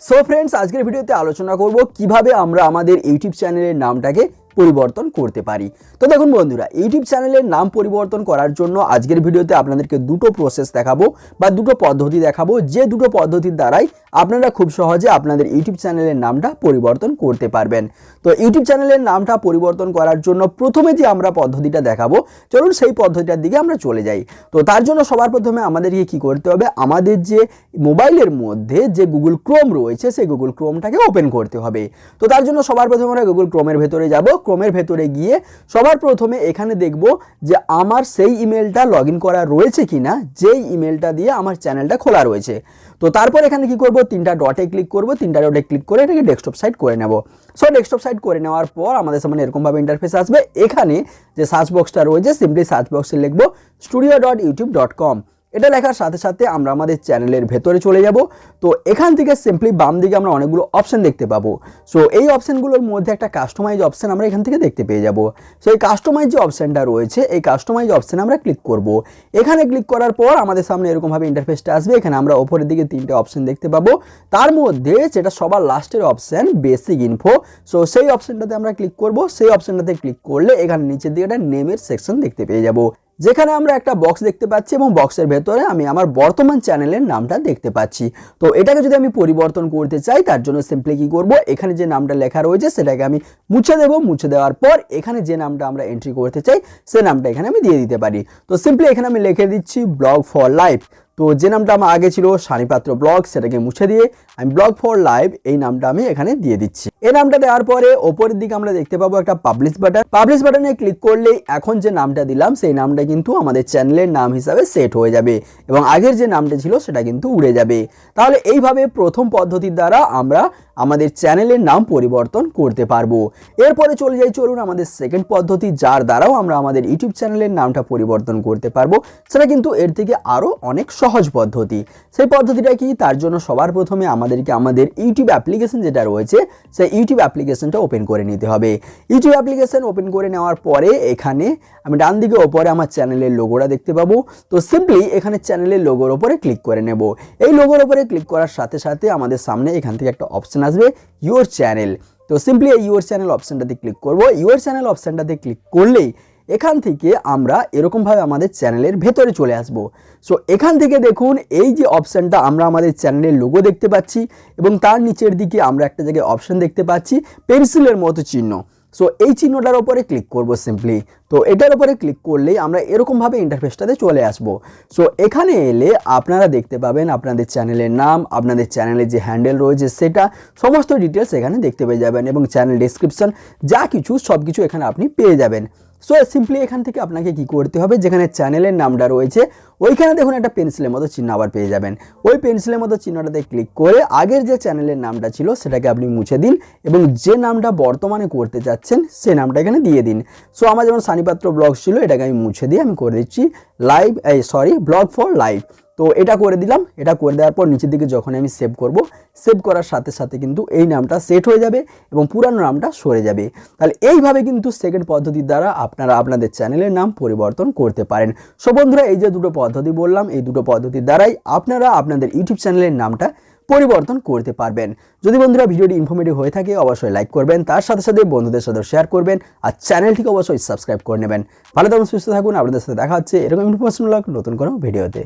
So friends, আজকের ভিডিওতে আলোচনা করব কিভাবে আমরা আমাদের ইউটিউব চ্যানেলের নামটাকে পরিবর্তন করতে পারি। তো দেখুন বন্ধুরা, ইউটিউব চ্যানেলের নাম পরিবর্তন করার জন্য আজকের ভিডিওতে আপনাদেরকে দুটো প্রসেস দেখাবো বা দুটো পদ্ধতি দেখাবো, যে দুটো পদ্ধতির দ্বারাই আপনারা খুব সহজে আপনাদের ইউটিউব চ্যানেলের নামটা পরিবর্তন করতে পারবেন। তো ইউটিউব চ্যানেলের নামটা পরিবর্তন করার জন্য প্রথমে যে আমরা পদ্ধতিটা দেখাবো, চলুন সেই পদ্ধতিটার দিকে আমরা চলে যাই। তো তার জন্য সবার প্রথমে আমাদেরকে কি করতে হবে, আমাদের যে মোবাইলের মধ্যে যে গুগল ক্রোম রয়েছে সেই গুগল ক্রোমটাকে ওপেন করতে হবে। তো তার জন্য সবার প্রথমে আমরা গুগল ক্রোমের ভেতরে যাব। ক্রোমের ভেতরে গিয়ে সবার প্রথমে এখানে দেখব যে আমার সেই ইমেলটা লগ ইন করা রয়েছে কিনা, যেই ইমেলটা দিয়ে আমার চ্যানেলটা খোলা রয়েছে। তো তারপর এখানে কি করব, তিনটা ডটে ক্লিক করব। তিনটা ডটে ক্লিক করে এটাকে ডেস্কটপ সাইট করে নেব। সো ডেস্কটপ সাইট করে নেওয়ার পর আমাদের সামনে এরকমভাবে ইন্টারফেস আসবে। এখানে যে সার্চ বক্সটা রয়েছে, সিম্পলি সার্চ বক্সে লিখব studio.youtube.com। এটা লেখার সাথে সাথে আমরা আমাদের চ্যানেলের ভেতরে চলে যাব। তো এখান থেকে সিম্পলি বাম দিকে আমরা অনেকগুলো অপশন দেখতে পাবো। সো এই অপশনগুলোর মধ্যে একটা কাস্টমাইজ অপশন আমরা এখান থেকে দেখতে পেয়ে যাব। সো এই কাস্টমাইজ যে অপশনটা রয়েছে, এই কাস্টমাইজ অপশনে আমরা ক্লিক করব। এখানে ক্লিক করার পর আমাদের সামনে এরকমভাবে ইন্টারফেসটা আসবে। এখানে আমরা ওপরের দিকে তিনটে অপশন দেখতে পাবো। তার মধ্যে যেটা সবার লাস্টের অপশন, বেসিক ইনফো, সো সেই অপশনটাতে আমরা ক্লিক করব। সেই অপশনটাতে ক্লিক করলে এখানে নিচের দিকে একটা নেমের সেকশন দেখতে পেয়ে যাব, যেখানে আমরা একটা বক্স দেখতে পাচ্ছি এবং বক্সের ভেতরে আমি আমার বর্তমান চ্যানেলের নামটা দেখতে পাচ্ছি। তো এটাকে যদি আমি পরিবর্তন করতে চাই, তার জন্য সিম্পলি কি করব, এখানে যে নামটা লেখা রয়েছে সেটাকে আমি মুছে দেব। মুছে দেওয়ার পর এখানে যে নামটা আমরা এন্ট্রি করতে চাই সে নামটা এখানে আমি দিয়ে দিতে পারি। তো সিম্পলি এখানে আমি লিখে দিচ্ছি ব্লগ ফর লাইফ। তো যে নামটা আমার আগে ছিল সানিপাত্র ব্লগ, সেটাকে মুছে দিয়ে আমি ব্লগ ফর লাইভ এই নামটা আমি এখানে দিয়ে দিচ্ছি। এই নামটা দেওয়ার পরে ওপরের দিকে আমরা দেখতে পাবো একটা পাবলিশ বাটন। পাবলিশ বাটনে ক্লিক করলেই এখন যে নামটা দিলাম সেই নামটা কিন্তু আমাদের চ্যানেলের নাম হিসাবে সেট হয়ে যাবে এবং আগের যে নামটা ছিল সেটা কিন্তু উড়ে যাবে। তাহলে এইভাবে প্রথম পদ্ধতির দ্বারা আমরা আমাদের চ্যানেলের নাম পরিবর্তন করতে পারবো। এরপরে চলে যাই, চলুন আমাদের সেকেন্ড পদ্ধতি, যার দ্বারাও আমরা আমাদের ইউটিউব চ্যানেলের নামটা পরিবর্তন করতে পারবো। সেটা কিন্তু এর থেকে আরও অনেক সহজ পদ্ধতি। সেই পদ্ধতিটা কি, তার জন্য সবার প্রথমে আমাদেরকে আমাদের ইউটিউব অ্যাপ্লিকেশন যেটা রয়েছে সেই ইউটিউব অ্যাপ্লিকেশনটা ওপেন করে নিতে হবে। ইউটিউব অ্যাপ্লিকেশন ওপেন করে নেওয়ার পরে এখানে আমি ডান দিকে ওপরে আমার চ্যানেলের লোগোটা দেখতে পাবো। তো সিম্পলি এখানে চ্যানেলের লোগোর ওপরে ক্লিক করে নেব। এই লোগোর ওপরে ক্লিক করার সাথে সাথে আমাদের সামনে এখান থেকে একটা অপশন আসবে ইউর চ্যানেল। তো সিম্পলি এই ইউর চ্যানেল অপশনটাতে ক্লিক করব। ইউর চ্যানেল অপশনটাতে ক্লিক করলেই এখান থেকে আমরা এরকমভাবে আমাদের চ্যানেলের ভেতরে চলে আসব। সো এখান থেকে দেখুন এই যে অপশানটা, আমরা আমাদের চ্যানেলের লোগো দেখতে পাচ্ছি এবং তার নিচের দিকে আমরা একটা জায়গায় অপশান দেখতে পাচ্ছি পেন্সিলের মতো চিহ্ন। সো এই চিহ্নটার উপরে ক্লিক করব সিম্পলি। তো এটার উপরে ক্লিক করলেই আমরা এরকমভাবে ইন্টারফেসটাতে চলে আসব। সো এখানে এলে আপনারা দেখতে পাবেন আপনাদের চ্যানেলের নাম, আপনাদের চ্যানেলের যে হ্যান্ডেল রয়েছে সেটা সমস্ত ডিটেলস এখানে দেখতে পেয়ে যাবেন এবং চ্যানেল ডেসক্রিপশন যা কিছু সব কিছু এখানে আপনি পেয়ে যাবেন। সো সিম্পলি এখান থেকে আপনাকে কি করতে হবে, যেখানে চ্যানেলের নামটা রয়েছে ওইখানে দেখুন একটা পেন্সিলের মতো চিহ্ন আবার পেয়ে যাবেন। ওই পেন্সিলের মতো চিহ্নটাতে ক্লিক করে আগের যে চ্যানেলের নামটা ছিল সেটাকে আপনি মুছে দিন এবং যে নামটা বর্তমানে করতে চাচ্ছেন সে নামটা এখানে দিয়ে দিন। সো আমার যেমন সানিপাত্র ব্লগ ছিল, এটাকে আমি মুছে দিয়ে আমি করে দিচ্ছি ব্লগ ফর লাইভ। তো এটা করে দিলাম। এটা করে দেওয়ার পর নিচের দিকে যখন আমি সেভ করব, সেভ করার সাথে সাথে কিন্তু এই নামটা সেট হয়ে যাবে এবং পুরানো নামটা সরে যাবে। তাহলে এইভাবে কিন্তু সেকেন্ড পদ্ধতির দ্বারা আপনারা আপনাদের চ্যানেলের নাম পরিবর্তন করতে পারেন। সো বন্ধুরা, এই যে দুটো পদ্ধতি বললাম, এই দুটো পদ্ধতির দ্বারাই আপনারা আপনাদের ইউটিউব চ্যানেলের নামটা পরিবর্তন করতে পারবেন। যদি বন্ধুরা ভিডিওটি ইনফরমেটিভ হয়ে থাকে অবশ্যই লাইক করবেন, তার সাথে সাথে বন্ধুদের সাথে শেয়ার করবেন আর চ্যানেলটিকে অবশ্যই সাবস্ক্রাইব করে নেবেন। ভালো থাকুন, সুস্থ থাকুন। আপনাদের সাথে দেখা হচ্ছে এরকম ইনফরমেশনমূলক নতুন কোনো ভিডিওতে।